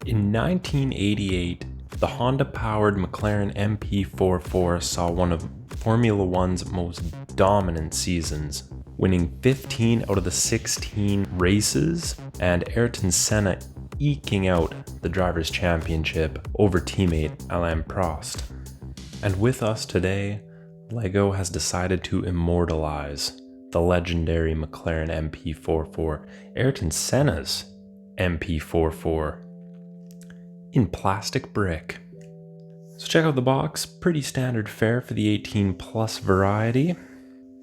In 1988, the Honda-powered McLaren MP4 saw one of Formula One's most dominant seasons, winning 15 out of the 16 races, and Ayrton Senna eking out the Drivers' Championship over teammate Alain Prost. And with us today, LEGO has decided to immortalize the legendary McLaren MP4, Ayrton Senna's MP4, in plastic brick. So check out the box, pretty standard fare for the 18 plus variety.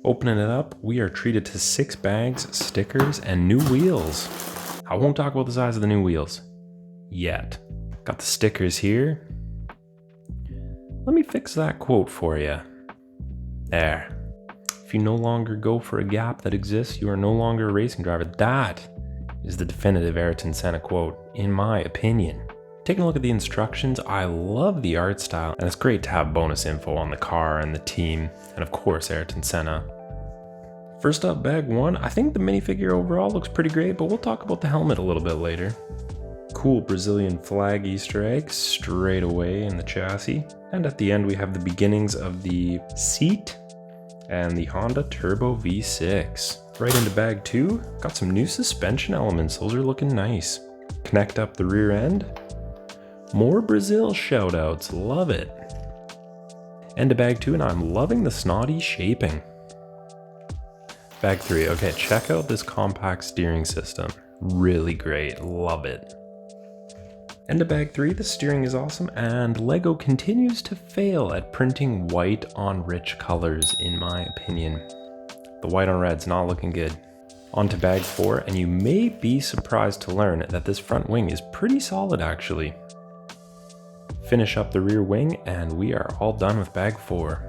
Opening it up, we are treated to 6 bags, stickers, and new wheels. I won't talk about the size of the new wheels yet. Got the stickers here. Let me fix that quote for you. There. If you no longer go for a gap that exists, you are no longer a racing driver. That is the definitive Ayrton Senna quote, in my opinion. Taking a look at the instructions, I love the art style, and it's great to have bonus info on the car and the team, and of course Ayrton Senna. First up, bag 1, I think the minifigure overall looks pretty great, but we'll talk about the helmet a little bit later. Cool Brazilian flag Easter egg straight away in the chassis, and at the end we have the beginnings of the seat and the Honda Turbo V6. Right into bag 2, got some new suspension elements, those are looking nice. Connect up the rear end. More Brazil shoutouts, love it. End of bag 2, and I'm loving the snotty shaping. Bag 3, okay, check out this compact steering system. Really great, love it. End of bag 3, the steering is awesome, and LEGO continues to fail at printing white on rich colors, in my opinion. The white on red's not looking good. On to bag 4, and you may be surprised to learn that this front wing is pretty solid actually. Finish up the rear wing, and we are all done with bag 4.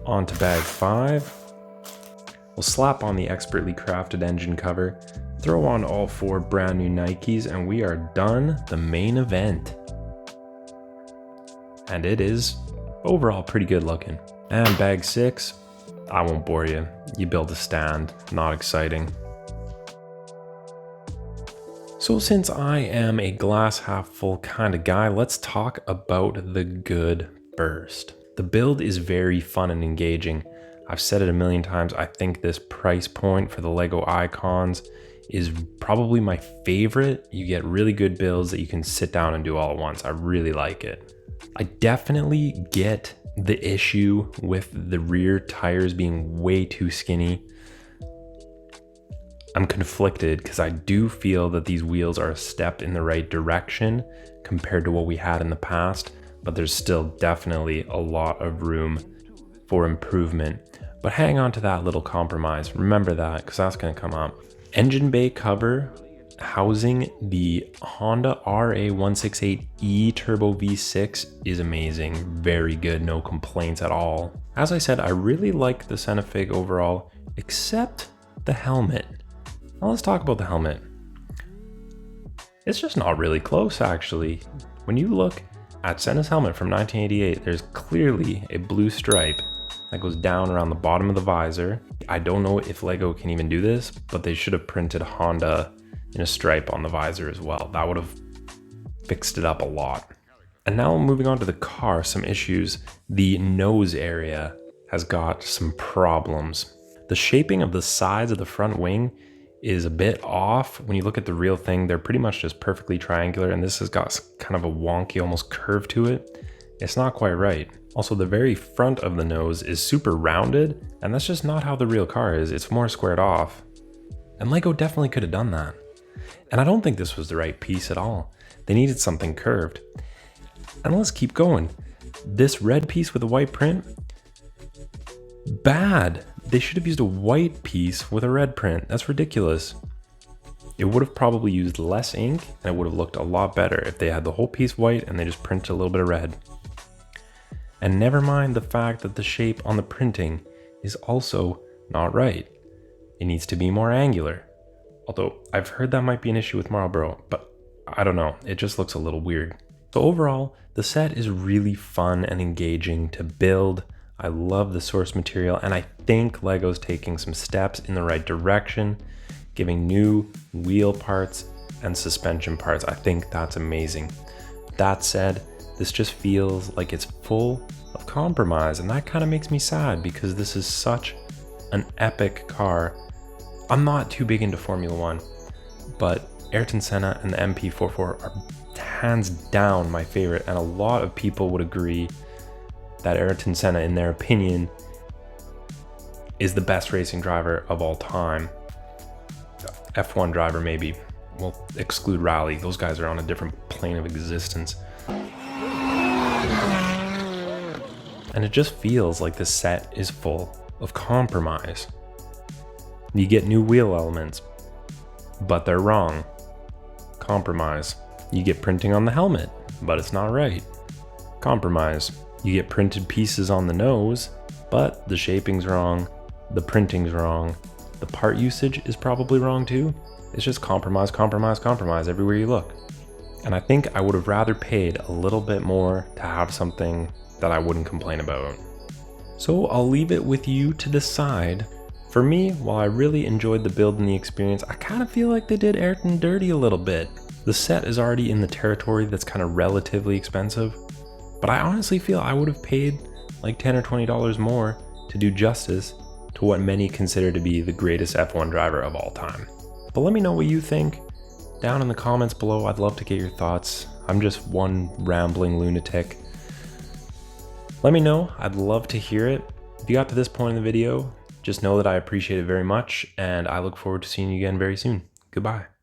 On to bag 5. We'll slap on the expertly crafted engine cover, throw on all 4 brand new Nikes, and we are done the main event. And it is overall pretty good looking. And bag 6, I won't bore you. You build a stand, not exciting. So since I am a glass half full kind of guy, let's talk about the good first. The build is very fun and engaging. I've said it a million times, I think this price point for the LEGO icons is probably my favorite. You get really good builds that you can sit down and do all at once. I really like it. I definitely get the issue with the rear tires being way too skinny. I'm conflicted because I do feel that these wheels are a step in the right direction compared to what we had in the past, but there's still definitely a lot of room for improvement. But hang on to that little compromise. Remember that, because that's going to come up. Engine bay cover housing the Honda RA168E Turbo V6 is amazing. Very good, no complaints at all. As I said, I really like the Senna Fig overall, except the helmet. Now let's talk about the helmet. It's just not really close actually. When you look at Senna's helmet from 1988, there's clearly a blue stripe that goes down around the bottom of the visor. I don't know if LEGO can even do this, but they should have printed Honda in a stripe on the visor as well. That would have fixed it up a lot. And now moving on to the car, some issues. The nose area has got some problems. The shaping of the sides of the front wing is a bit off. When you look at the real thing, they're pretty much just perfectly triangular, and this has got kind of a wonky, almost curve to it. It's not quite right. Also, the very front of the nose is super rounded, and that's just not how the real car is. It's more squared off. And LEGO definitely could have done that. And I don't think this was the right piece at all. They needed something curved. And let's keep going. This red piece with the white print, bad. They should have used a white piece with a red print. That's ridiculous. It would have probably used less ink, and it would have looked a lot better if they had the whole piece white and they just printed a little bit of red. And never mind the fact that the shape on the printing is also not right. It needs to be more angular. Although I've heard that might be an issue with Marlboro, but I don't know, it just looks a little weird. So overall, the set is really fun and engaging to build. I love the source material, and I think LEGO's taking some steps in the right direction, giving new wheel parts and suspension parts. I think that's amazing. That said, this just feels like it's full of compromise, and that kind of makes me sad because this is such an epic car. I'm not too big into Formula One, but Ayrton Senna and the MP4 are hands down my favorite, and a lot of people would agree that Ayrton Senna, in their opinion, is the best racing driver of all time. F1 driver, maybe. We'll exclude rally. Those guys are on a different plane of existence. And it just feels like the set is full of compromise. You get new wheel elements, but they're wrong. Compromise. You get printing on the helmet, but it's not right. Compromise. You get printed pieces on the nose, but the shaping's wrong, the printing's wrong, the part usage is probably wrong too. It's just compromise, compromise, compromise everywhere you look. And I think I would have rather paid a little bit more to have something that I wouldn't complain about. So I'll leave it with you to decide. For me, while I really enjoyed the build and the experience, I kind of feel like they did Ayrton dirty a little bit. The set is already in the territory that's kind of relatively expensive, but I honestly feel I would have paid like $10 or $20 more to do justice to what many consider to be the greatest F1 driver of all time. But let me know what you think down in the comments below. I'd love to get your thoughts. I'm just one rambling lunatic. Let me know, I'd love to hear it. If you got to this point in the video, just know that I appreciate it very much, and I look forward to seeing you again very soon. Goodbye.